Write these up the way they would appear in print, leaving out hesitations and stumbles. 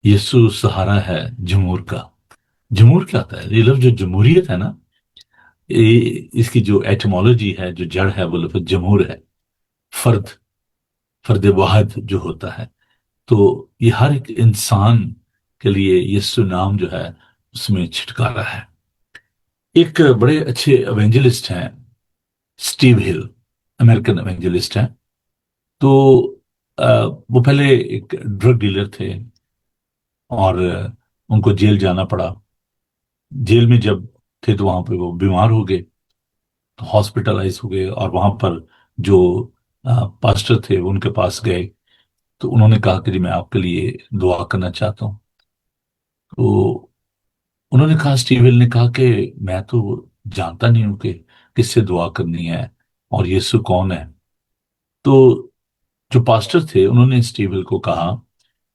یسوع سہارا ہے جمہور کا۔ جمہور کیا ہوتا ہے؟ یہ لفظ جو جمہوریت ہے نا، اس کی جو ایٹمالوجی ہے، جو جڑ ہے، وہ لفظ جمہور ہے۔ فرد، فرد واحد جو ہوتا ہے، تو یہ ہر ایک انسان کے لیے یسوع نام جو ہے اس میں چھٹکارا ہے۔ ایک بڑے اچھے ایونجلسٹ ہیں، سٹیو ہل، امریکن ایونجلسٹ ہیں۔ تو وہ پہلے ایک ڈرگ ڈیلر تھے، اور ان کو جیل جانا پڑا۔ جیل میں جب تھے تو وہاں پہ وہ بیمار ہو گئے، تو ہاسپٹلائز ہو گئے، اور وہاں پر جو پاسٹر تھے وہ ان کے پاس گئے، تو انہوں نے کہا کہ جی میں آپ کے لیے دعا کرنا چاہتا ہوں۔ تو انہوں نے کہا، اسٹیو ہل نے کہا کہ میں تو جانتا نہیں ہوں کہ کس سے دعا کرنی ہے، اور یسوع کون ہے۔ تو جو پاسٹر تھے انہوں نے اسٹیو ہل کو کہا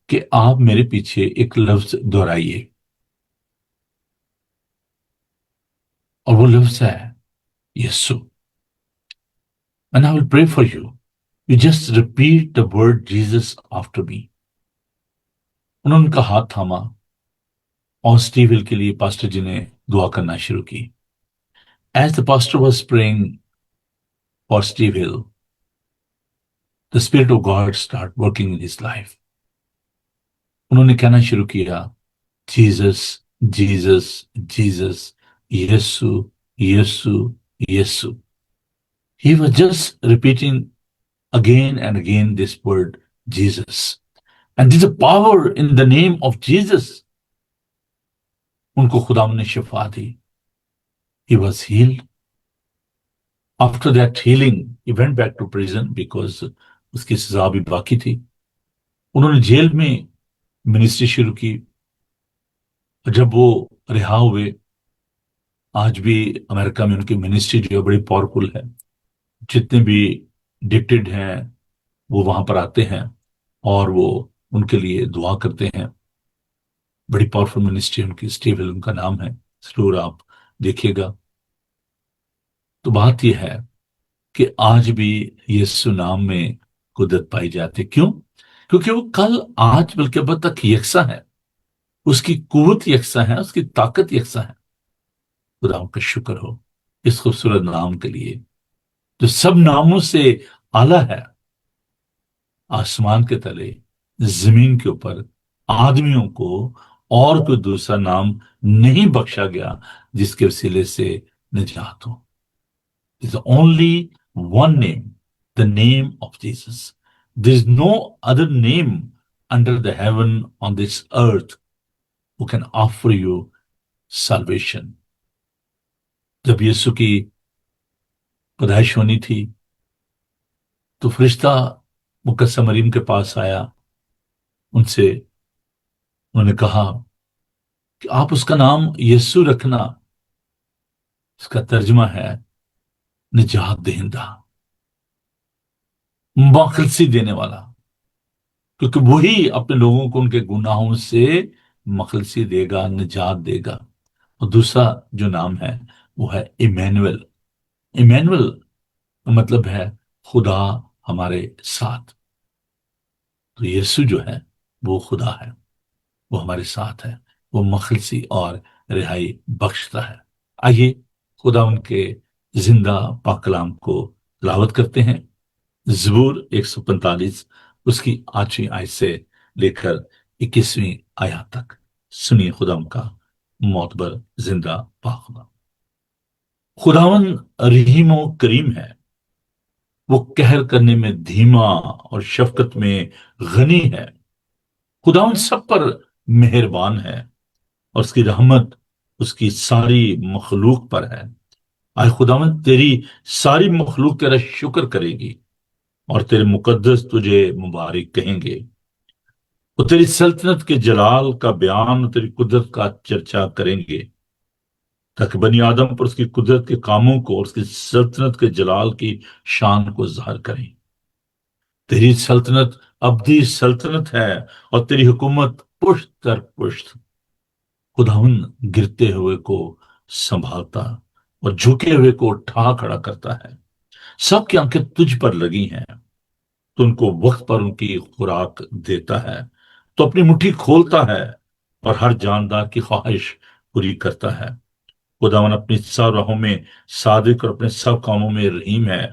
کہ آپ میرے پیچھے ایک لفظ دہرائیے، اور وہ لفظ ہے یسوع، and I will pray for you. You just repeat the word Jesus after me. انہوں نے ان کا ہاتھ تھاما، اور اسٹیو ہل کے لیے پاسٹر جی نے دعا کرنا شروع کی۔ As the pastor was praying for Steve Hill, the Spirit of God started working in his life. انہوں نے کہنا شروع کیا، Jesus, Jesus, Jesus, Yesu, Yesu, Yesu. He was just repeating again and again this word, Jesus. And there's a power in the name of Jesus. ان کو خدا نے شفا دی۔ He was healed. After that healing, he went back to prison because اس کی سزا بھی باقی تھی۔ انہوں نے جیل میں منسٹری شروع کی، اور جب وہ رہا ہوئے، آج بھی امریکہ میں ان کی منسٹری جو ہے بڑی پاورفل ہے۔ جتنے بھی ڈکٹیڈ ہیں وہ وہاں پر آتے ہیں، اور وہ ان کے لیے دعا کرتے ہیں۔ بڑی پاورفل منسٹری ان کی، اسٹیو ہل ان کا نام ہے، ضرور آپ دیکھیے گا۔ تو بات یہ ہے کہ آج بھی یسوع نام میں قدرت پائی جاتی۔ کیوں؟ کیونکہ وہ کل، آج، بلکہ اب تک یکساں ہے۔ اس کی قوت یکساں ہے، اس کی طاقت یکساں ہے۔ خدا کا شکر ہو اس خوبصورت نام کے لیے جو سب ناموں سے اعلیٰ ہے۔ آسمان کے تلے، زمین کے اوپر، آدمیوں کو اور کوئی دوسرا نام نہیں بخشا گیا جس کے وسیلے سے نجات ہو۔ There's only one name, the name of Jesus. There's no other name under the heaven on this earth who can offer you salvation. جب یسوع کی پیدائش ہونی تھی تو فرشتہ مقدسہ مریم کے پاس آیا، ان سے انہوں نے کہا کہ آپ اس کا نام یسوع رکھنا۔ اس کا ترجمہ ہے نجات دہندہ، مخلصی دینے والا، کیونکہ وہی اپنے لوگوں کو ان کے گناہوں سے مخلصی دے گا، نجات دے گا۔ اور دوسرا جو نام ہے وہ ہے ایمینویل۔ ایمینویل کا مطلب ہے خدا ہمارے ساتھ۔ تو یسوع جو ہے وہ خدا ہے، وہ ہمارے ساتھ ہے، وہ مخلصی اور رہائی بخشتا ہے۔ آئیے خدا ان کے زندہ پاک کلام کو تلاوت کرتے ہیں۔ زبور 145، اس کی 8ویں آیت سے لے کر 21ویں آیات تک سنیے خدا ان کا معتبر زندہ پاک کلام۔ خداون رحیم و کریم ہے، وہ قہر کرنے میں دھیما اور شفقت میں غنی ہے۔ خداون سب پر مہربان ہے، اور اس کی رحمت اس کی ساری مخلوق پر ہے۔ آئے خداون، تیری ساری مخلوق تیرا شکر کرے گی، اور تیرے مقدس تجھے مبارک کہیں گے۔ وہ تیری سلطنت کے جلال کا بیان، تیری قدرت کا چرچا کریں گے، تاکہ بنی آدم پر اس کی قدرت کے کاموں کو اور اس کی سلطنت کے جلال کی شان کو ظاہر کریں۔ تیری سلطنت ابدی سلطنت ہے، اور تیری حکومت پشت در پشت۔ خداون گرتے ہوئے کو سنبھالتا اور جھکے ہوئے کو اٹھا کھڑا کرتا ہے۔ سب کی آنکھیں تجھ پر لگی ہیں، تو ان کو وقت پر ان کی خوراک دیتا ہے۔ تو اپنی مٹھی کھولتا ہے اور ہر جاندار کی خواہش پوری کرتا ہے۔ خداون اپنی سب راہوں میں صادق اور اپنے سب کاموں میں رحیم ہے۔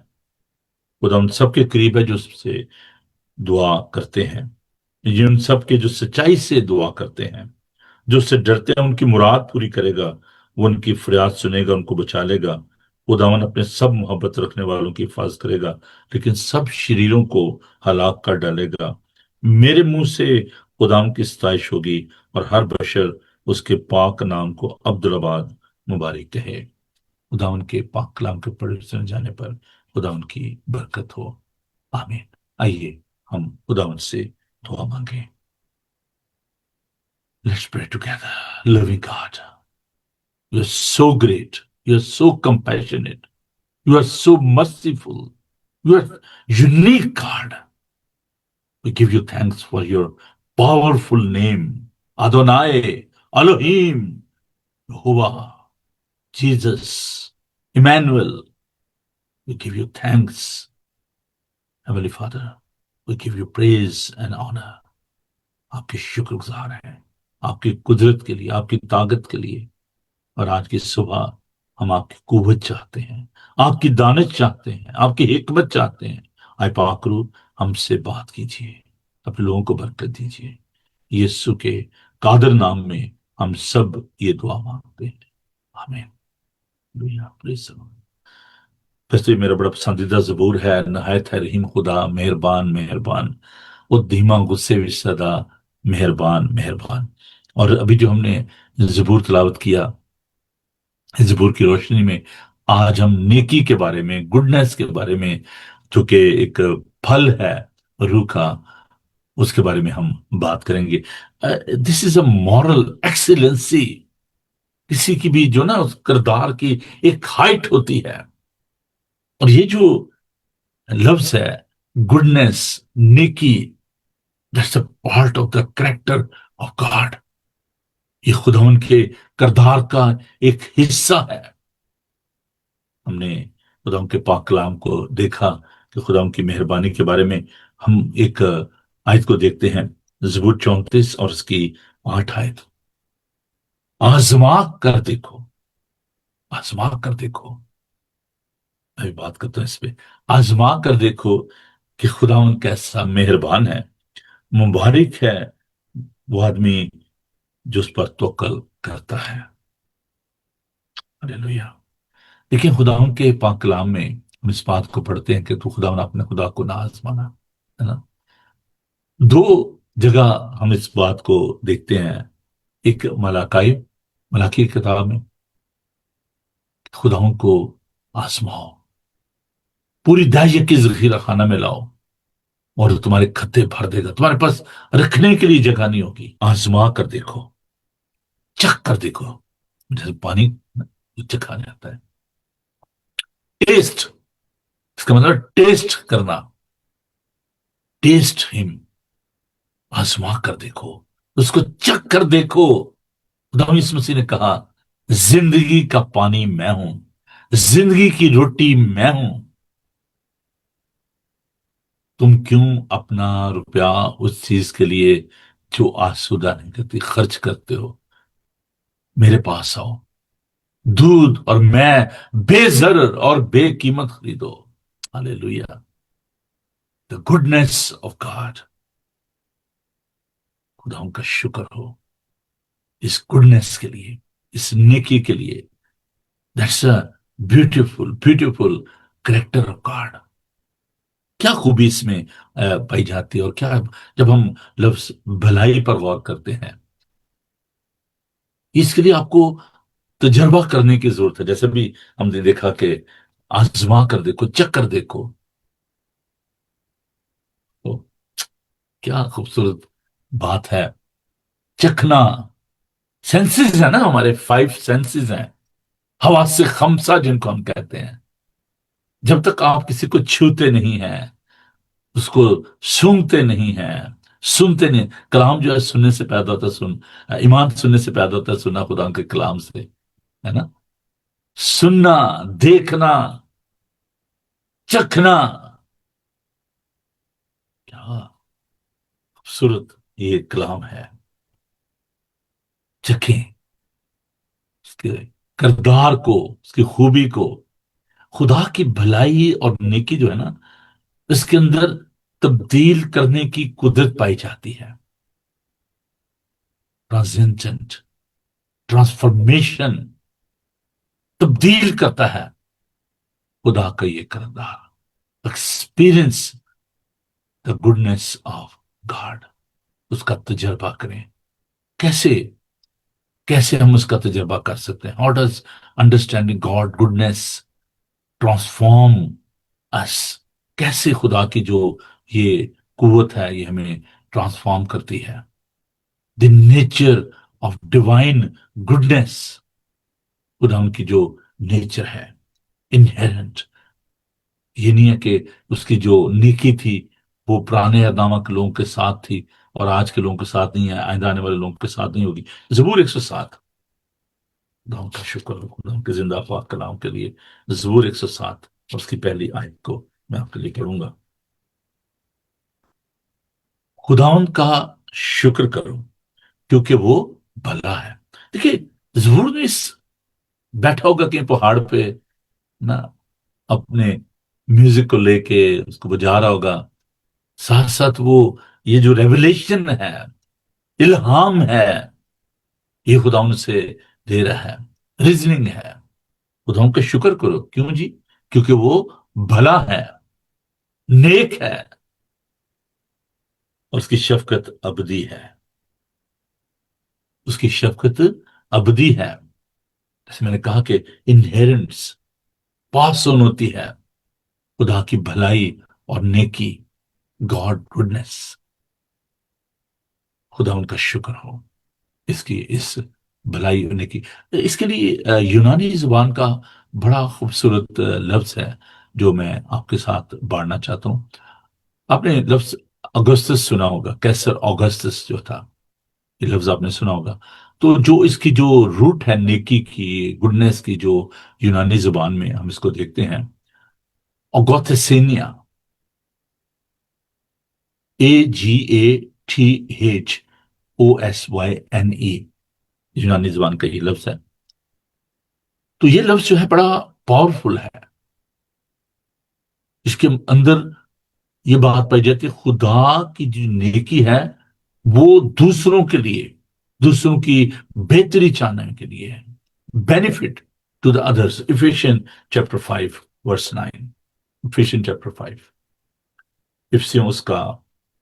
خدا ان سب کے قریب ہے جو اس سے دعا کرتے ہیں، یہ ان سب کے جو سچائی سے دعا کرتے ہیں، جو اس سے ڈرتے ہیں، ان کی مراد پوری کرے گا، وہ ان کی فریاد سنے گا، ان کو بچا لے گا۔ خداون اپنے سب محبت رکھنے والوں کی حفاظت کرے گا، لیکن سب شریروں کو ہلاک کر ڈالے گا۔ میرے منہ سے خداون کی ستائش ہوگی اور ہر بشر اس کے پاک نام کو عبدالآباد مبارک کہے۔ خداون کے پاک کلام کے پڑھے سنے جانے پر خداون کی برکت ہو، آمین۔ آئیے ہم خداون سے دعا مانگیں۔ Let's pray together. Loving God, you are so great, you are so compassionate, you are so merciful, you are unique God. We give you thanks for your powerful name, Adonai, Elohim, Jehovah, Jesus, Emmanuel. We give you thanks, Heavenly Father. We give you praise and honor. آپ کے شکر گزار ہیں، آپ کی قدرت کے لیے، آپ کی طاقت کے لیے۔ اور آج کی صبح ہم آپ کی قوت چاہتے ہیں، آپ کی دانش چاہتے ہیں، آپ کی حکمت چاہتے ہیں۔ آئے پاک روح ہم سے بات کیجیے، اپنے لوگوں کو برکت دیجیے۔ یسوع کے قادر نام میں ہم سب یہ دعا مانگتے ہیں، آمین۔ Praise the Lord۔ ویسے میرا بڑا پسندیدہ زبور ہے، نہایت ہے رحیم خدا مہربان مہربان، وہ دھیما غصے بھی سدا مہربان مہربان۔ اور ابھی جو ہم نے زبور تلاوت کیا، زبور کی روشنی میں آج ہم نیکی کے بارے میں، گڈنس کے بارے میں، جو کہ ایک پھل ہے روح کا، اس کے بارے میں ہم بات کریں گے۔ دس از اے مورل ایکسیلنسی، کسی کی بھی جو نا اس کردار کی ایک ہائٹ ہوتی ہے، اور یہ جو لفظ ہے گڈنس، نیکی، that's a part of the character of God, یہ خداوند کے کردار کا ایک حصہ ہے۔ ہم نے خداوند کے پاک کلام کو دیکھا کہ خداوند کی مہربانی کے بارے میں ہم ایک آیت کو دیکھتے ہیں، زبور 34 اور اس کی 8 آیت۔ آزما کر دیکھو، آزما کر دیکھو، میں بھی بات کرتا ہوں اس پہ، آزما کر دیکھو کہ خداوند کیسا مہربان ہے، مبارک ہے وہ آدمی جو اس پر توکل کرتا ہے۔ ہلیلویہ۔ لیکن خداوند کے پاک کلام میں ہم اس بات کو پڑھتے ہیں کہ تو خداوند اپنے خدا کو نہ آزمانا، ہے نا۔ دو جگہ ہم اس بات کو دیکھتے ہیں، ایک ملاکی کی کتاب میں، خداوند کو آزماؤ، پوری دہشت کی ذخیرہ خانہ میں لاؤ اور تمہارے کھتے بھر دے گا، تمہارے پاس رکھنے کے لیے جگہ نہیں ہوگی۔ آزما کر دیکھو، چکھ کر دیکھو، جیسے پانی چکھانے آتا ہے، ٹیسٹ، اس کا مطلب ٹیسٹ کرنا، ٹیسٹ ہم، آزما کر دیکھو، اس کو چکھ کر دیکھو۔ خدا یسوع مسیح نے کہا زندگی کا پانی میں ہوں، زندگی کی روٹی میں ہوں، تم کیوں اپنا روپیہ اس چیز کے لیے جو آسودہ نہیں کرتی خرچ کرتے ہو؟ میرے پاس آؤ، دودھ اور میں بے زر اور بے قیمت خریدو۔ ہلیلویہ۔ The goodness of God، خدا ان کا شکر ہو اس گڈنس کے لیے، اس نیکی کے لیے۔ That's a beautiful beautiful character of God۔ کیا خوبی اس میں پائی جاتی ہے، اور کیا جب ہم لفظ بھلائی پر غور کرتے ہیں، اس کے لیے آپ کو تجربہ کرنے کی ضرورت ہے۔ جیسے بھی ہم نے دیکھا کہ آزما کر دیکھو، چکھ کر دیکھو، تو کیا خوبصورت بات ہے۔ چکھنا، سینسز ہے نا، ہمارے 5 سینسز ہیں، حواس سے خمسہ جن کو ہم کہتے ہیں۔ جب تک آپ کسی کو چھوتے نہیں ہیں، اس کو سونگتے نہیں ہیں، سنتے نہیں، کلام جو ہے سننے سے پیدا ہوتا ہے، ایمان سننے سے پیدا ہوتا ہے، سننا خدا کے کلام سے، ہے نا۔ سننا، دیکھنا، چکھنا، کیا خوبصورت یہ کلام ہے، چکھیں اس کے کردار کو، اس کی خوبی کو. خدا کی بھلائی اور نیکی جو ہے نا، اس کے اندر تبدیل کرنے کی قدرت پائی جاتی ہے. ٹرانسینڈنٹ، ٹرانسفارمیشن، تبدیل کرتا ہے خدا کا یہ کردار. Experience the goodness of God, اس کا تجربہ کریں. کیسے کیسے ہم اس کا تجربہ کر سکتے ہیں؟ How does understanding God goodness transform us? کیسے خدا کی جو یہ قوت ہے یہ ہمیں ٹرانسفارم کرتی ہے؟ The nature of divine goodness, خدا ان کی جو نیچر ہے انہیرنٹ. یہ نہیں ہے کہ اس کی جو نیکی تھی وہ پرانے اقدامات کے لوگوں کے ساتھ تھی اور آج کے لوگوں کے ساتھ نہیں ہے، آئندہ آنے والے لوگوں کے ساتھ نہیں ہوگی. زبور 107، خدا ان کا شکر ہو خدا ان کے زندہ پاک کلام کے لیے. زبور 107 اور اس کی پہلی آیت کو میں آپ کے لیے پڑھوں گا. خداوند کا شکر کرو کیونکہ وہ بھلا ہے. دیکھیے، زبور نے اس بیٹھا ہوگا کہیں پہاڑ پہ نا، اپنے میوزک کو لے کے اس کو بجا رہا ہوگا. ساتھ ساتھ وہ یہ جو ریولیشن ہے، الہام ہے، یہ خدا ان سے دے رہا ہے، ریزننگ ہے. خدا ان کا شکر کرو. کیوں جی؟ کیونکہ وہ بھلا ہے، نیک ہے، اور اس کی شفقت ابدی ہے. اس کی شفقت ابدی ہے. جیسے میں نے کہا کہ انہیرنس پاس آن ہوتی ہے خدا کی بھلائی اور نیکی، گاڈ گڈنس. خدا ان کا شکر ہو اس کی، اس بھلائی ہونے کی. اس کے لیے یونانی زبان کا بڑا خوبصورت لفظ ہے جو میں آپ کے ساتھ بانٹنا چاہتا ہوں. آپ نے لفظ اگستس سنا ہوگا، کیسر اوگسٹس جو تھا، یہ لفظ آپ نے سنا ہوگا. تو جو اس کی جو روٹ ہے نیکی کی، گڈنس کی، جو یونانی زبان میں ہم اس کو دیکھتے ہیں، اوگوتھسینیا، AGATHOSYNE، یونانی زبان کا یہ لفظ ہے. تو یہ لفظ جو ہے بڑا پاورفل ہے. اس کے اندر یہ بات پائی جاتی ہے خدا کی جو نیکی ہے وہ دوسروں کے لیے، دوسروں کی بہتری چاہنے کے لیے ہے. Benefit to the others. Ephesians chapter 5 verse 9. Ephesians chapter 5، افسیوں اس کا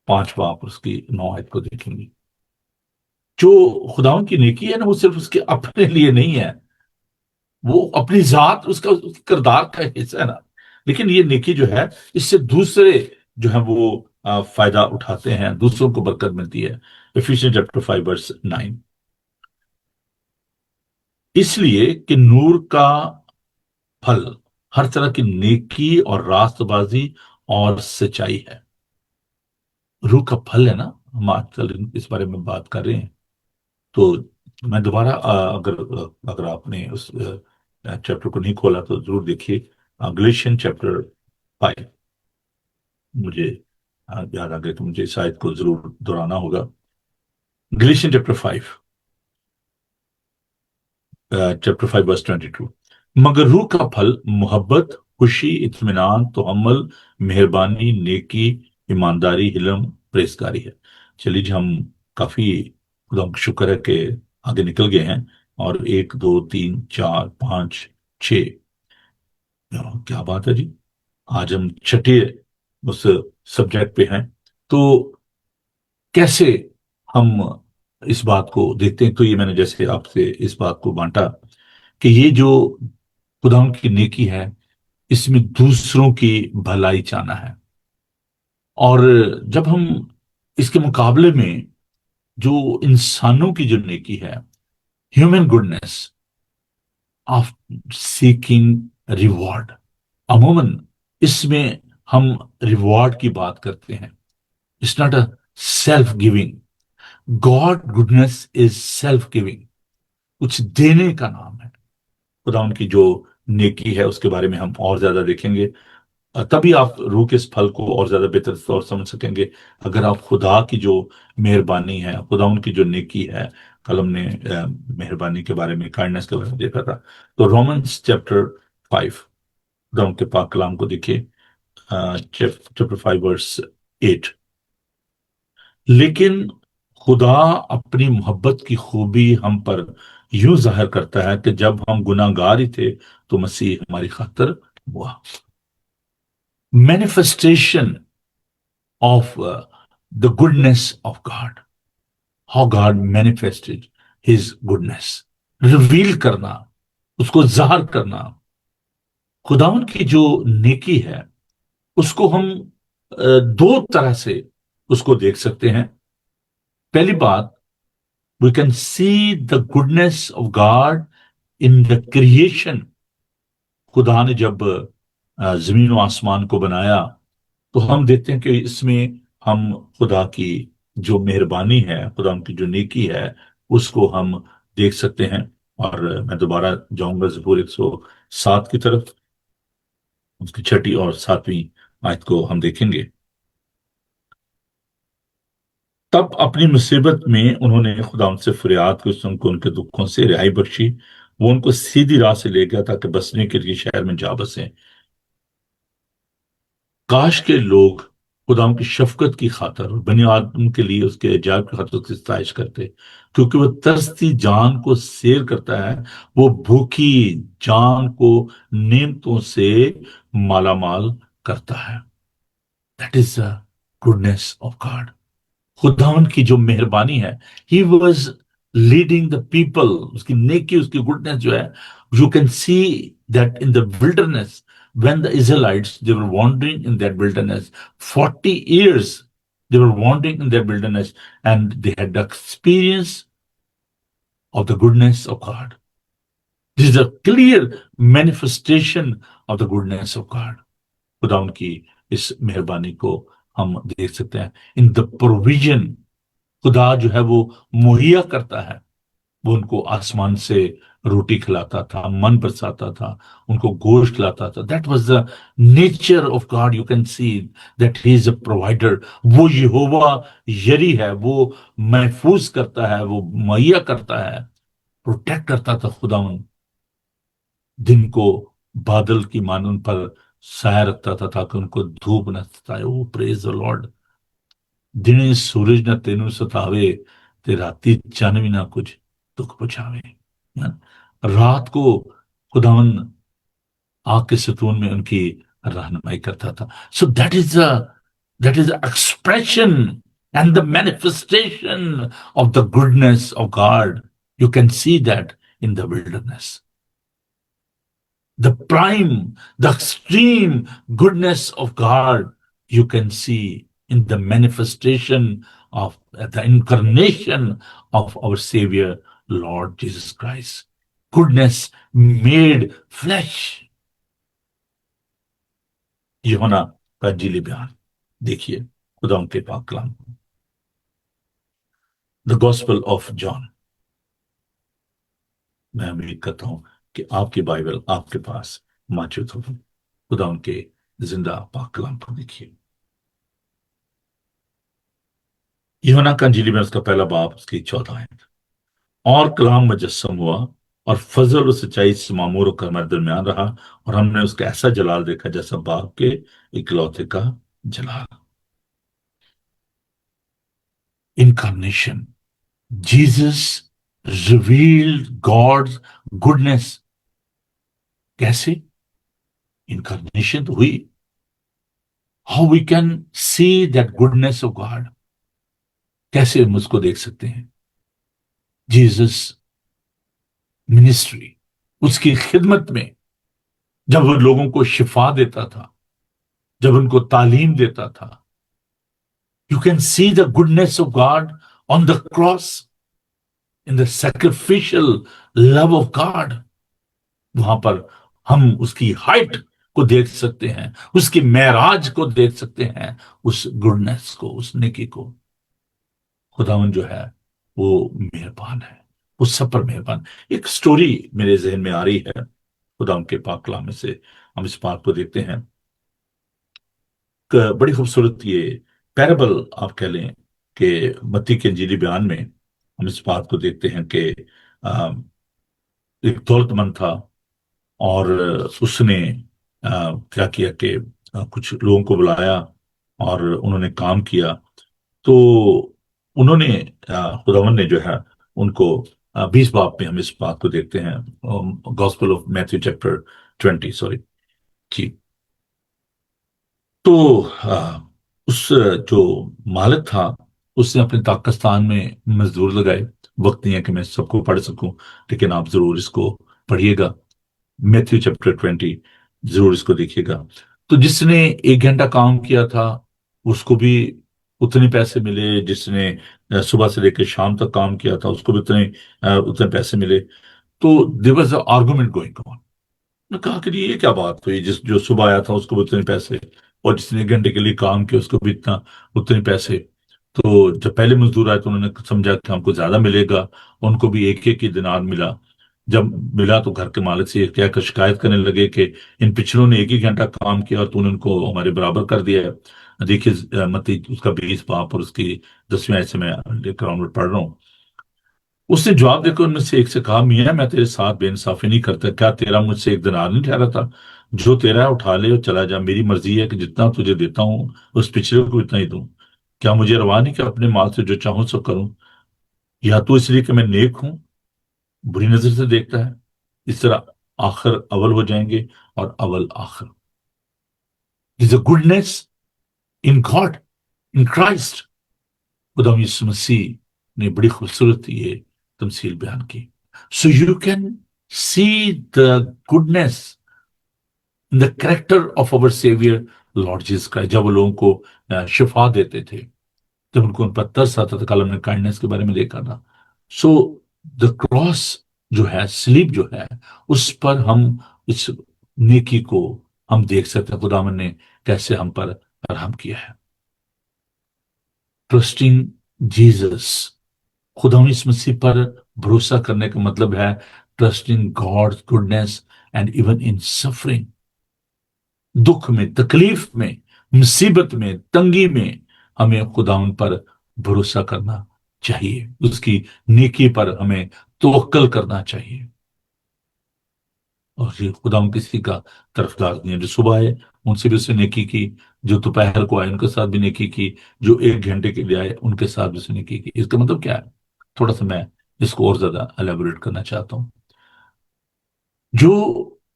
5 باب اس کی 9 آیت کو دیکھیں گے. جو خداوند کی نیکی ہے نا، وہ صرف اس کے اپنے لیے نہیں ہے، وہ اپنی ذات، اس کا کردار کا حصہ ہے نا. لیکن یہ نیکی جو ہے اس سے دوسرے جو ہیں وہ فائدہ اٹھاتے ہیں، دوسروں کو برکت ملتی ہے. Ephesians chapter 5 verse 9. اس لیے کہ نور کا پھل ہر طرح کی نیکی اور راست بازی اور سچائی ہے. روح کا پھل ہے نا، ہم آج کل اس بارے میں بات کر رہے ہیں. تو میں دوبارہ اگر آپ نے اس چیپٹر کو نہیں کھولا تو ضرور دیکھیے. گلیشین چیپٹر 5، مجھے یاد آ گیا تو مجھے اس آیت کو ضرور دہرانا ہوگا. گلیشین چیپٹر 5، چیپٹر 5 verse 22. مگر روح کا پھل محبت، خوشی، اطمینان، تحمل، مہربانی، نیکی، ایمانداری، حلم، پرہیزگاری ہے. چلیے جی، ہم کافی خدا کا شکر ہے کہ آگے نکل گئے ہیں، اور 1 2 3 4 5 6، کیا بات ہے جی. آج ہم چھٹے اس سبجیکٹ پہ ہیں. تو کیسے ہم اس بات کو دیکھتے ہیں؟ تو یہ میں نے جیسے آپ سے اس بات کو بانٹا کہ یہ جو خدا کی نیکی ہے اس میں دوسروں کی بھلائی چاہنا ہے. اور جب ہم اس کے مقابلے میں جو انسانوں کی جو نیکی ہے، human goodness of seeking reward, عموماً اس میں ہم ریوارڈ کی بات کرتے ہیں. It's not a self giving. God goodness is self giving, کچھ دینے کا نام ہے. خدا ان کی جو نیکی ہے اس کے بارے میں ہم اور زیادہ دیکھیں گے. تبھی آپ روح کے اس پھل کو اور زیادہ بہتر طور سمجھ سکیں گے، اگر آپ خدا کی جو مہربانی ہے، خدا ان کی جو نیکی ہے. کل ہم نے مہربانی کے بارے میں، کائنڈنس کے بارے میں دیکھا تھا. تو رومنس چیپٹر 5، خدا ان کے پاک کلام کو دیکھیے، چیپٹر 5 ورس 8. لیکن خدا اپنی محبت کی خوبی ہم پر یوں ظاہر کرتا ہے کہ جب ہم گناہ گار ہی تھے تو مسیح ہماری خاطر ہوا. Manifestation of the goodness of God. How God manifested His goodness. Reveal کرنا، اس کو ظاہر کرنا. خداوند کی جو نیکی ہے اس کو ہم دو طرح سے اس کو دیکھ سکتے ہیں. پہلی بات، we can see the goodness of God in the creation. خدا نے جب زمین و آسمان کو بنایا تو ہم دیکھتے ہیں کہ اس میں ہم خدا کی جو مہربانی ہے، خدا کی جو نیکی ہے، اس کو ہم دیکھ سکتے ہیں. اور میں دوبارہ جاؤں گا زبور 107 کی طرف، اس کی 6 اور 7 آیت کو ہم دیکھیں گے. تب اپنی مصیبت میں انہوں نے خدا ان سے فریاد کی، اس نے ان کے دکھوں سے رہائی بخشی. وہ ان کو سیدھی راہ سے لے گیا تاکہ بسنے کے لیے شہر میں جا بسیں. کاش کے لوگ خدا کی شفقت کی خاطر، بنی آدم کے لیے اس کے عجائب کی خاطر اس کی ستائش کرتے، کیونکہ وہ ترستی جان کو سیر کرتا ہے، وہ بھوکی جان کو نعمتوں سے مالا مال کرتا ہے. That is the goodness of God. خداوند کی جو مہربانی ہے. He was leading the people. اس کی نیکی، اس کی گڈنس جو ہے، you can see that in the wilderness when the Israelites, they were wandering in that wilderness 40 years. They were wandering in that wilderness and they had the experience of the goodness of God. This is a clear manifestation of the goodness of God. خداوند کی اس مہربانی کو ہم دیکھ سکتے ہیں. ان the provision, خدا جو ہے وہ مہیا کرتا ہے. وہ ان کو آسمان سے روٹی کھلاتا تھا، من برساتا تھا، ان کو گوشت کھلاتا تھا. That was the nature of God. You can see that he is a provider. وہ یہوہ یری ہے، وہ محفوظ کرتا ہے، وہ مہیا کرتا ہے، پروٹیکٹ کرتا تھا. خداوند دن کو بادل کی مانند پر سایہ رکھتا تھا تاکہ ان کو دھوپ نہ ستائے. او پریز دی لارڈ. دن سورج نہ تینوں ستاوے تے راتی چن بھی نہ کچھ دکھ پہنچاوے. رات کو خداوند آگ کے ستون میں ان کی رہنمائی کرتا تھا. So that is the expression and the manifestation of the goodness of God. You can see that in the wilderness. The prime, the extreme goodness of God, you can see in the manifestation of the incarnation of our Savior, Lord Jesus Christ. Goodness made flesh. یوحنا کا انجیلی بیان دیکھیے، خدا ان کے پاک کلام. The Gospel of John. میں امید کرتا ہوں کہ آپ کی بائبل آپ کے پاس موجود ہو. خدا ان کے زندہ پاک کلام کو دیکھیے. یوحنا کا انجیلی میں اس کا پہلا باب، اس کی 14 آیت. اور کلام مجسم ہوا اور فضل و سچائی سے معمور ہو کر ہمارے درمیان رہا، اور ہم نے اس کا ایسا جلال دیکھا جیسا باپ کے اکلوتے کا جلال. Incarnation. Jesus revealed God's goodness. کیسے؟ انکارنیشن تو ہوئی. How we can see that goodness of God. کیسے ہم اس کو دیکھ سکتے ہیں؟ جیزس منسٹری، اس کی خدمت میں جب وہ لوگوں کو شفا دیتا تھا، جب ان کو تعلیم دیتا تھا. You can see the goodness of God on the cross, in the sacrificial love of God. وہاں پر ہم اس کی ہائٹ کو دیکھ سکتے ہیں، اس کی معراج کو دیکھ سکتے ہیں، اس گڈنس کو، اس نیکی کو. خداوند جو ہے وہ مہربان ہے، وہ سب پر مہربان. ایک سٹوری میرے ذہن میں آ رہی ہے خدا ان کے پاک کلام میں سے. ہم اس بات کو دیکھتے ہیں بڑی خوبصورت یہ پیرابل آپ کہہ لیں کہ متی کے انجیلی بیان میں ہم اس بات کو دیکھتے ہیں کہ آ، ایک دولت مند تھا، اور اس نے کیا کیا کہ کچھ لوگوں کو بلایا اور انہوں نے کام کیا. تو انہوں نے خداوند نے جو ہے ان کو 20 باب میں ہم اس بات کو دیکھتے ہیں. Gospel of Matthew chapter 20، sorry جی. تو اس جو مالک تھا اس نے اپنے داکستان میں مزدور لگائے. وقت نہیں ہے کہ میں سب کو پڑھ سکوں، لیکن آپ ضرور اس کو پڑھیے گا. میتھیو چیپٹر 20 ضرور اس کو دیکھیے گا. تو جس نے 1 گھنٹہ کام کیا تھا اس کو بھی اتنے پیسے ملے، جس نے صبح سے لے کے شام تک کام کیا تھا اس کو بھی اتنے پیسے ملے. تو there was a argument going on. میں کہا کہ یہ کیا بات ہوئی، جو صبح آیا تھا اس کو بھی اتنے پیسے، اور جس نے 1 گھنٹے کے لیے کام کیا اس کو بھی اتنے پیسے. تو جب پہلے مزدور آئے تو انہوں نے سمجھا کہ ہم کو زیادہ ملے گا، ان کو بھی ایک ایک ہی دینار ملا. جب ملا تو گھر کے مالک سے کیا کر شکایت کرنے لگے کہ ان پچھلوں نے 1 ہی گھنٹہ کام کیا اور تو نے ان کو ہمارے برابر کر دیا ہے. دیکھیے متی اس کا 20 باب اور اس کی 10ویں آیت سے میں لے کر پڑھ رہا ہوں. اس نے جواب دے کر ان میں سے ایک سے کہا، میاں میں تیرے ساتھ بے انصافی نہیں کرتا. کیا تیرا مجھ سے 1 دینار نہیں ٹھہرا تھا؟ جو تیرا ہے اٹھا لے اور چلا جا. میری مرضی ہے کہ جتنا تجھے دیتا ہوں اس پچھلے کو اتنا ہی دوں. کیا مجھے روا نہیں کہ اپنے مال سے جو چاہوں سو کروں؟ یا تو اس لیے کہ میں نیک ہوں بری نظر سے دیکھتا ہے؟ اس طرح آخر اول ہو جائیں گے اور اول آخر. Is a goodness in God in Christ. خدا یسوع مسیح نے بڑی خوبصورت یہ تمثیل بیان کی. So you can C the goodness in the character of over severe lord Jesus Christ. جب وہ لوگوں کو شفا دیتے تھے، جب ان کو ان پر ترس آتا تھا. کل ہم نے کائنڈنس کے بارے میں دیکھا تھا. سو دا کراس جو ہے، سلیب جو ہے، اس پر ہم اس نیکی کو ہم دیکھ سکتے ہیں خداوند نے کیسے ہم پر رحم کیا ہے. ٹرسٹنگ جیزس، خدا اس مسیح پر بھروسہ کرنے کا مطلب ہے trusting God goodness and even in suffering. دکھ میں، تکلیف میں، مصیبت میں، تنگی میں ہمیں خداوند پر بھروسہ کرنا چاہیے. اس کی نیکی پر ہمیں توکل کرنا چاہیے. اور یہ خداوند کسی کا طرفدار نہیں ہے. جو صبح آئے ان سے بھی اس نے نیکی کی، جو دوپہر کو آئے ان کے ساتھ بھی نیکی کی، جو 1 گھنٹے کے لیے آئے ان کے ساتھ بھی اس نے نیکی کی. اس کا مطلب کیا ہے؟ تھوڑا سا میں اس کو اور زیادہ الیبوریٹ کرنا چاہتا ہوں. جو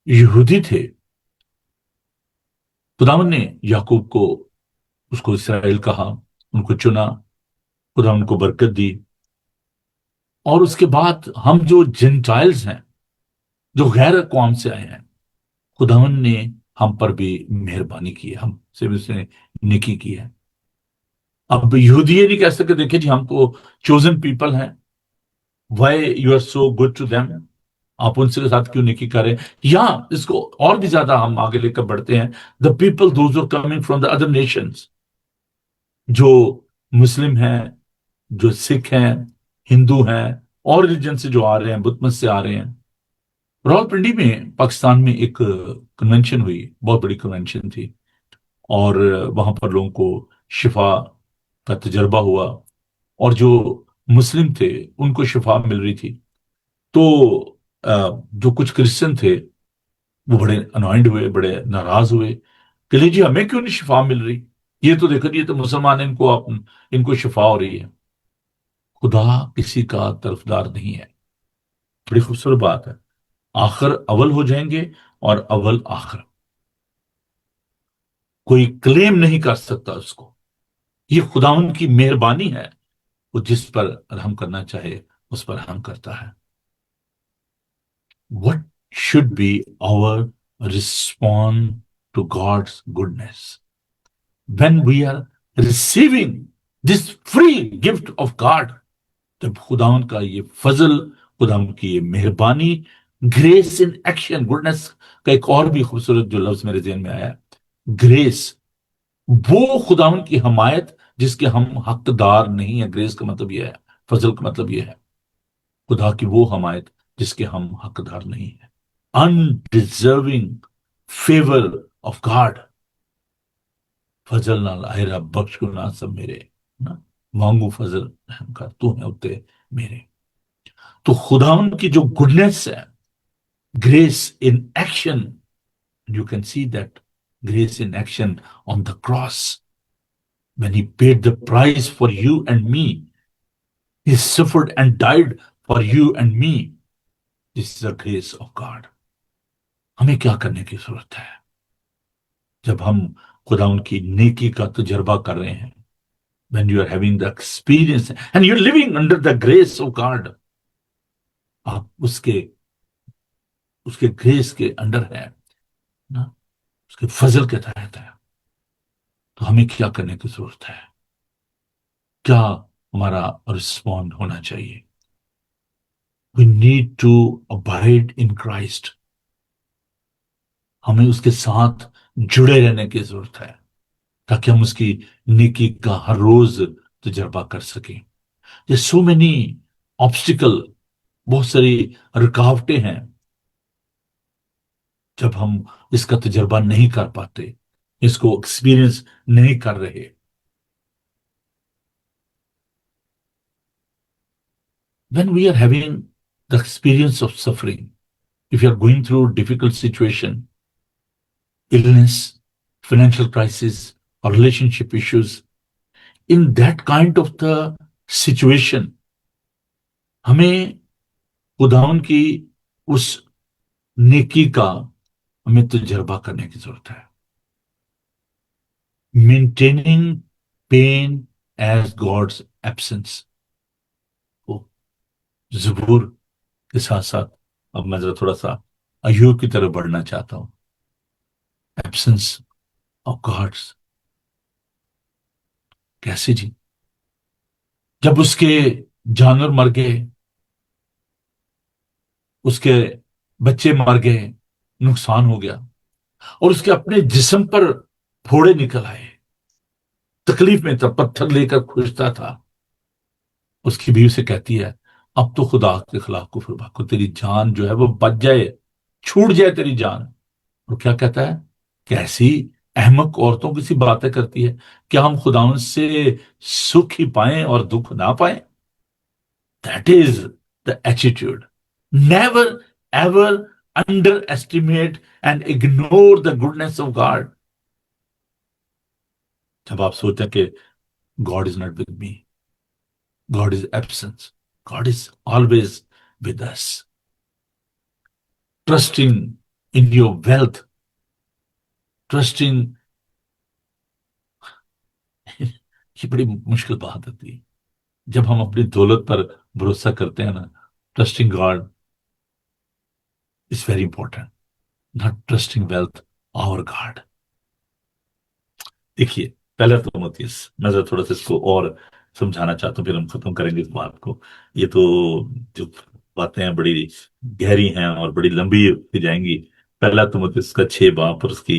یہودی تھے، خداوند نے یعقوب کو، اس کو اسرائیل کہا، ان کو چنا، خداوند کو برکت دی. اور اس کے بعد ہم جو جنٹائلز ہیں، جو غیر اقوام سے آئے ہیں، خداوند نے ہم پر بھی مہربانی کی ہے، ہم سے بھی اس نے نیکی کی ہے. اب یہودی یہ نہیں کہہ سکتے دیکھیں جی ہم تو چوزن پیپل ہیں، why you are so good to them, آپ ان سے ساتھ کیوں نیکی کریں. یا اس کو اور بھی زیادہ ہم آگے لے کر بڑھتے ہیں، the people those are coming from the other nations, جو مسلم ہیں، جو سکھ ہیں، ہندو ہیں، اور ریلیجن سے جو آ رہے ہیں، بت مت سے آ رہے ہیں. راولپنڈی میں پاکستان میں ایک کنونشن ہوئی، بہت بڑی کنونشن تھی، اور وہاں پر لوگوں کو شفا کا تجربہ ہوا، اور جو مسلم تھے ان کو شفا مل رہی تھی. تو جو کچھ کرسچن تھے وہ بڑے انوائنڈ ہوئے، بڑے ناراض ہوئے کہ لے جی ہمیں کیوں نہیں شفا مل رہی؟ یہ تو دیکھو یہ تو مسلمان ہیں، ان کو شفا ہو رہی ہے. خدا کسی کا طرفدار نہیں ہے. بڑی خوبصورت بات ہے. آخر اول ہو جائیں گے اور اول آخر. کوئی کلیم نہیں کر سکتا اس کو. یہ خداوند کی مہربانی ہے، وہ جس پر رحم کرنا چاہے اس پر رحم کرتا ہے. What should be our response to God's goodness when we are receiving this free gift of God؟ جب خداوند کا یہ فضل، خداوند کی یہ مہربانی، گریس ان ایکشن. گڈنس کا ایک اور بھی خوبصورت جو لفظ میرے ذہن میں آیا، گریس. وہ خداوند کی حمایت جس کے ہم حقدار نہیں ہیں. گریس کا مطلب یہ ہے، فضل کا مطلب یہ ہے خدا کی وہ حمایت جس کے ہم حقدار نہیں ہیں. undeserving favor of God. فضل نال آئے رب بخش گناہ سب میرے نا، مانگو فضل رحم کر، تو ہے اتے میرے. تو خداوند کی جو گڈنس ہے، grace in action, you can see that grace in action on the cross when he paid the price for you and me. He suffered and died for you and me. This is the grace of God. ہمیں کیا کرنے کی ضرورت ہے جب ہم خدا ان کی نیکی کا تجربہ کر رہے ہیں؟ when you are having the experience and you're living under the grace of God، آپ اس کے گریس کے انڈر ہے نا، اس کے فضل کے تحت ہے. تو ہمیں کیا کرنے کی ضرورت ہے؟ کیا ہمارا رسپونڈ ہونا چاہیے؟ We need to abide in Christ. ہمیں اس کے ساتھ جڑے رہنے کی ضرورت ہے تاکہ ہم اس کی نیکی کا ہر روز تجربہ کر سکیں. There's so many obstacle، بہت ساری رکاوٹیں ہیں جب ہم اس کا تجربہ نہیں کر پاتے، اس کو ایکسپیرینس نہیں کر رہے. When we are having the experience of suffering, if you are going through difficult situation, illness, financial crisis, or relationship issues, in that kind of the situation، ہمیں خداوند کی اس نیکی کا ہمیں تجربہ کرنے کی ضرورت ہے. Maintaining pain as God's absence. زبور کے ساتھ ساتھ اب میں ذرا تھوڑا سا ایوب کی طرف بڑھنا چاہتا ہوں. ایبسنس آف گاڈس، کیسے جی؟ جب اس کے جانور مر گئے، اس کے بچے مر گئے، نقصان ہو گیا، اور اس کے اپنے جسم پر پھوڑے نکل آئے، تکلیف میں تھا، پتھر لے کر کھوجتا تھا. اس کی بیوی سے کہتی ہے اب تو خدا کے خلاف کفر بھاکو، تیری جان جو ہے وہ بچ جائے، چھوٹ جائے تیری جان. اور کیا کہتا ہے؟ کیسی احمق عورتوں کی سی باتیں کرتی ہے، کیا ہم خداوند سے سکھ ہی پائیں اور دکھ نہ پائیں؟ That is the attitude. Never ever underestimate and ignore the goodness of God. جب آپ سوچیں کہ God is not with me، God is absent، God is always with us. Trusting in your wealth، trusting یہ بڑی مشکل بات ہوتی ہے جب ہم اپنی دولت پر بھروسہ کرتے ہیں نا. Trusting God is very important, not trusting wealth اور گاڈ. دیکھیے پہلا تimotheus، میں ذرا تھوڑا سا اس کو اور سمجھانا چاہتا ہوں، پھر ہم ختم کریں گے اس بات کو. یہ تو جو باتیں ہیں بڑی گہری ہیں اور بڑی لمبی ہو جائیں گی. پہلا تimotheus کا 6 باب اور اس کی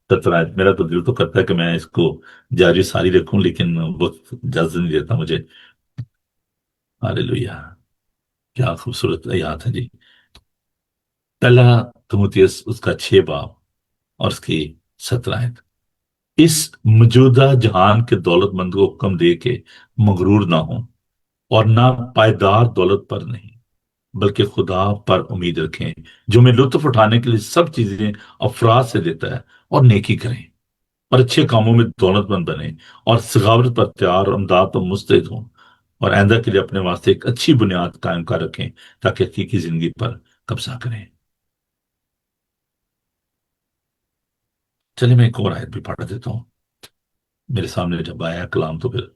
17 آیت. میرا تو دل تو کرتا ہے کہ میں اس کو جاری ساری رکھوں، لیکن وقت اجازت نہیں دیتا مجھے. ہاللیلویہ، کیا خوبصورت آیات ہے جی. پہلا تimotheus اس کا 6 باب اور اس کی 17 آیت. اس موجودہ جہان کے دولت مند کو حکم دے کے مغرور نہ ہوں، اور نہ پائیدار دولت پر نہیں، بلکہ خدا پر امید رکھیں جو میں لطف اٹھانے کے لیے سب چیزیں افراد سے دیتا ہے، اور نیکی کریں اور اچھے کاموں میں دولت مند بنیں اور سخاوت پر تیار اور امداد پر مستعد ہوں، اور آئندہ کے لیے اپنے واسطے ایک اچھی بنیاد قائم کر رکھیں تاکہ حقیقی زندگی پر قبضہ کریں. چلیے میں ایک اور آیت بھی پڑھ دیتا ہوں. میرے سامنے جب آیا کلام تو پھر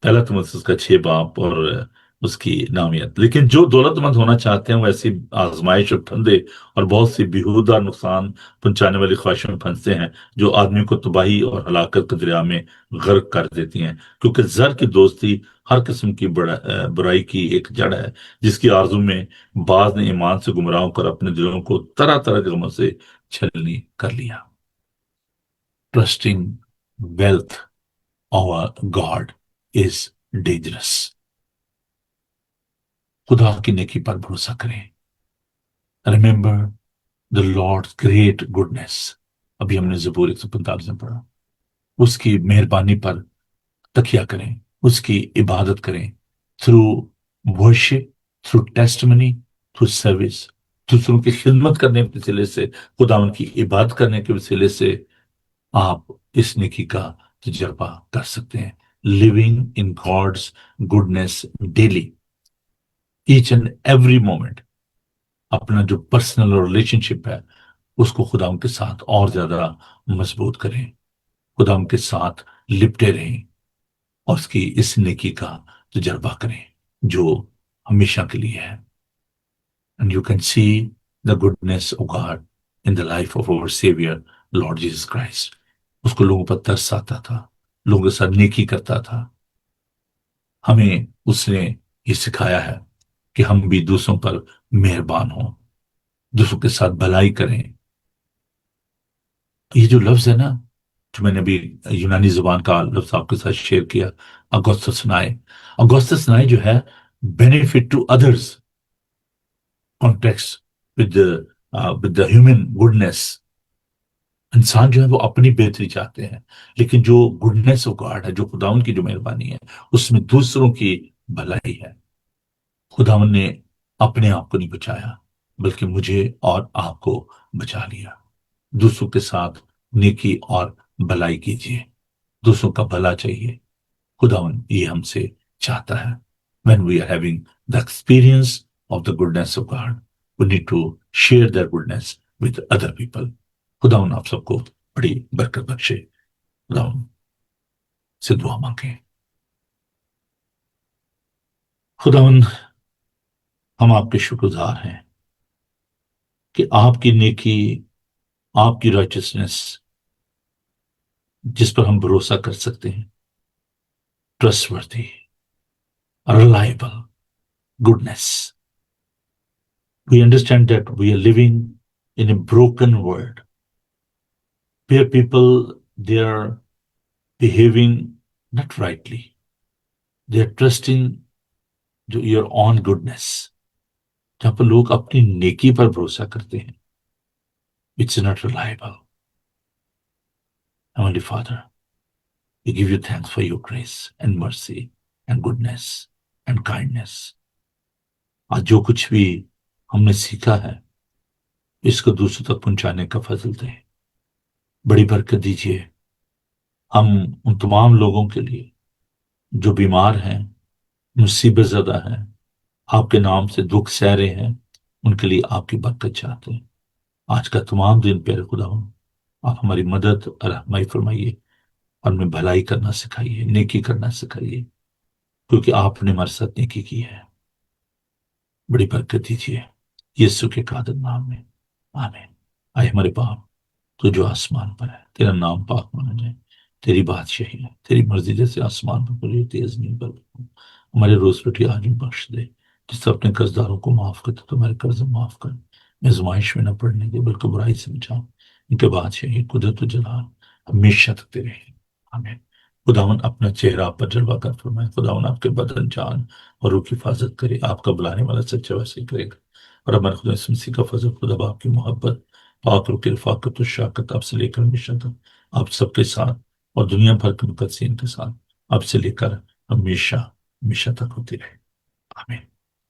پہلا تimotheus کا 6 باب اور اس کی نامیت. لیکن جو دولت مند ہونا چاہتے ہیں وہ ایسی آزمائش اور پھندے اور بہت سی بیہودہ نقصان پہنچانے والی خواہشوں میں پھنستے ہیں جو آدمی کو تباہی اور ہلاکت کے دریا میں غرق کر دیتی ہیں، کیونکہ زر کی دوستی ہر قسم کی برائی کی ایک جڑ ہے، جس کی آرزو میں بعض نے ایمان سے گمراہ ہو کر اپنے دلوں کو طرح طرح کے غموں سے چھلنی کر لیا. Trusting wealth over God is dangerous. خدا کی نیکی پر بھروسہ کریں. Remember the Lord's great goodness. ابھی ہم نے زبور 145 میں پڑھا. اس کی مہربانی پر تکیہ کریں، اس کی عبادت کریں، through worship, through testimony, through service, دوسروں کی خدمت کرنے کے وسیلے سے، خدا ان کی عبادت کرنے کے وسیلے سے آپ اس نیکی کا تجربہ کر سکتے ہیں. living in God's goodness daily, each and every moment. اپنا جو پرسنل ریلیشن شپ ہے اس کو خدا ان کے ساتھ اور زیادہ مضبوط کریں، خدا ان کے ساتھ لپٹے رہیں اور اس کی اس نیکی کا تجربہ کریں جو ہمیشہ کے لیے ہے. And you can see the goodness of God in the life of our Savior, Lord Jesus Christ. اس کو لوگوں پر ترس آتا تھا، لوگوں کے ساتھ نیکی کرتا تھا. ہمیں اس نے یہ سکھایا ہے کہ ہم بھی دوسروں پر مہربان ہوں، دوسروں کے ساتھ بھلائی کریں. یہ جو لفظ ہے نا، جو میں نے ابھی یونانی زبان کا لفظ آپ کے ساتھ شیئر کیا، اگوستس نائے. اگوستس نائے جو ہے benefit to others context with the human goodness. انسان جو ہے وہ اپنی بہتری چاہتے ہیں، لیکن جو گڈنس آف گاڈ ہے، جو خداوند کی جو مہربانی ہے، اس میں دوسروں کی بھلائی ہے. خداوند نے اپنے آپ کو نہیں بچایا بلکہ مجھے اور آپ کو بچا لیا. دوسروں کے ساتھ نیکی اور بھلائی کیجیے، دوسروں کا بھلا چاہیے. خداوند یہ ہم سے چاہتا ہے. When we are having the experience of the goodness of God, we need to share their goodness with other people. خداوند آپ سب کو بڑی برکت بخشے. خداوند سے دعا مانگیں. خداوند ہم آپ کے شکر گزار ہیں کہ آپ کی نیکی، آپ کی رائچسنس جس پر ہم بھروسہ کر سکتے ہیں، ٹرسٹ وردی، reliable goodness. We understand that we are living in a broken world where people, they are behaving not rightly. They are trusting your own goodness. جہاں پر لوگ اپنی نیکی پر بھروسہ کرتے ہیں. It's not reliable. Heavenly Father, we give you thanks for your grace and mercy and goodness and kindness. آج جو کچھ بھی ہم نے سیکھا ہے اس کو دوسروں تک پہنچانے کا فضل دیں. بڑی برکت دیجیے. ہم ان تمام لوگوں کے لیے جو بیمار ہیں، مصیبت زدہ ہیں، آپ کے نام سے دکھ سہ رہے ہیں، ان کے لیے آپ کی برکت چاہتے ہیں. آج کا تمام دن پیارے خدا آپ ہماری مدد اور رہنمائی فرمائیے اور ہمیں بھلائی کرنا سکھائیے، نیکی کرنا سکھائیے، کیونکہ آپ نے ہمارے ساتھ نیکی کی ہے. بڑی برکت دیجیے یسوع کے قادر نام میں، آمین. آئے ہمارے باپ تو جو آسمان پر ہے، تیرا نام پاک مانا جائے، تیری بادشاہی ہے، تیری مرضی جیسے آسمان پر پوری ہوتی ہے زمین پر. ہمارے روز روٹی آج ہمیں بخش دے، جس سے اپنے قرضداروں کو معاف کرتے تو ہمارے قرض معاف کر. میں آزمائش میں نہ پڑنے دے بلکہ برائی سے بچاؤ. ان کے بادشاہی، قدرت و جلال ہمیشہ تک تیرے ہیں، آمین. خداوند اپنا چہرہ آپ پر جلوہ کر فرمائے. خداوند آپ کے بدن، جان اور روح کی حفاظت کرے. آپ کا بلانے والا سچا ویسے کرے گا. اور ہمارے خدا یسوع مسیح کا فضل، خدا باپ کی محبت، پاک روح کی رفاقت و شراکت آپ سے لے کر ہمیشہ تک آپ سب کے ساتھ اور دنیا بھر کے مقدسین کے ساتھ آپ سے لے کر ہمیشہ تک ہوتی رہے. آمین.